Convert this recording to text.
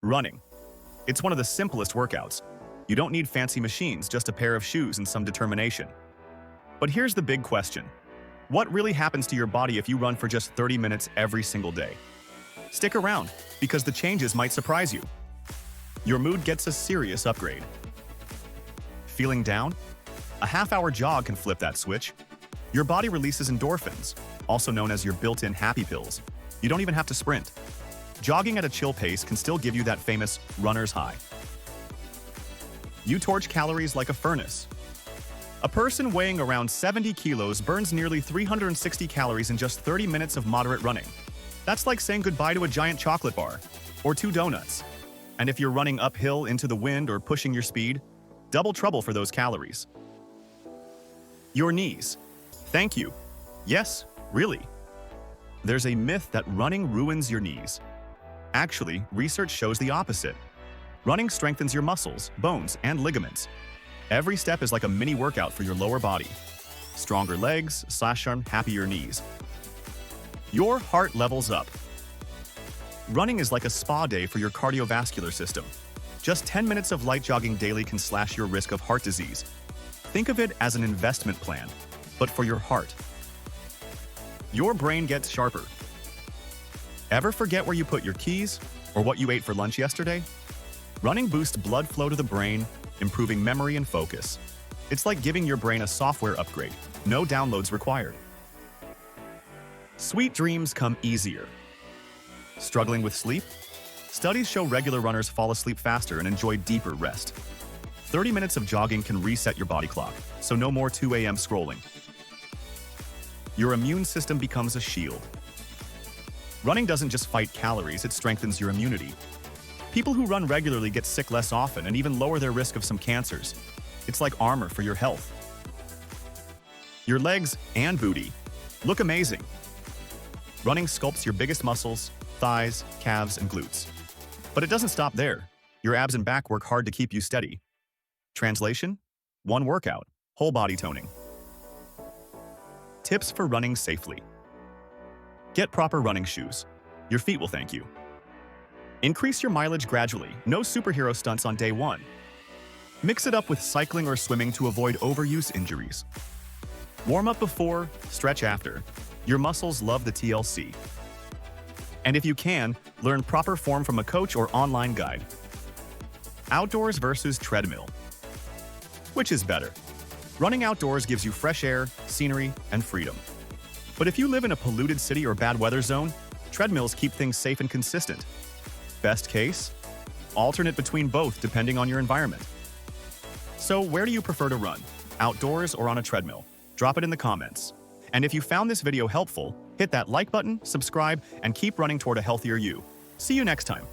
Running. It's one of the simplest workouts. You don't need fancy machines, just a pair of shoes and some determination. But here's the big question. What really happens to your body if you run for just 30 minutes every single day? Stick around, because the changes might surprise you. Your mood gets a serious upgrade. Feeling down? A half-hour jog can flip that switch. Your body releases endorphins, also known as your built-in happy pills. You don't even have to sprint. Jogging at a chill pace can still give you that famous runner's high. You torch calories like a furnace. A person weighing around 70 kilos burns nearly 360 calories in just 30 minutes of moderate running. That's like saying goodbye to a giant chocolate bar, or 2 donuts. And if you're running uphill into the wind or pushing your speed, double trouble for those calories. Your knees. Thank you. Yes, really. There's a myth that running ruins your knees. Actually, research shows the opposite. Running strengthens your muscles, bones, and ligaments. Every step is like a mini workout for your lower body. Stronger legs, happier knees. Your heart levels up. Running is like a spa day for your cardiovascular system. Just 10 minutes of light jogging daily can slash your risk of heart disease. Think of it as an investment plan, but for your heart. Your brain gets sharper. Ever forget where you put your keys or what you ate for lunch yesterday? Running boosts blood flow to the brain, improving memory and focus. It's like giving your brain a software upgrade, no downloads required. Sweet dreams come easier. Struggling with sleep? Studies show regular runners fall asleep faster and enjoy deeper rest. 30 minutes of jogging can reset your body clock, so no more 2 a.m. scrolling. Your immune system becomes a shield. Running doesn't just fight calories, it strengthens your immunity. People who run regularly get sick less often and even lower their risk of some cancers. It's like armor for your health. Your legs and booty look amazing. Running sculpts your biggest muscles, thighs, calves, and glutes. But it doesn't stop there. Your abs and back work hard to keep you steady. Translation? One workout, whole body toning. Tips for running safely. Get proper running shoes. Your feet will thank you. Increase your mileage gradually, no superhero stunts on day 1. Mix it up with cycling or swimming to avoid overuse injuries. Warm up before, stretch after. Your muscles love the TLC. And if you can, learn proper form from a coach or online guide. Outdoors versus treadmill. Which is better? Running outdoors gives you fresh air, scenery, and freedom. But if you live in a polluted city or bad weather zone, treadmills keep things safe and consistent. Best case? Alternate between both depending on your environment. So where do you prefer to run? Outdoors or on a treadmill? Drop it in the comments. And if you found this video helpful, hit that like button, subscribe, and keep running toward a healthier you. See you next time.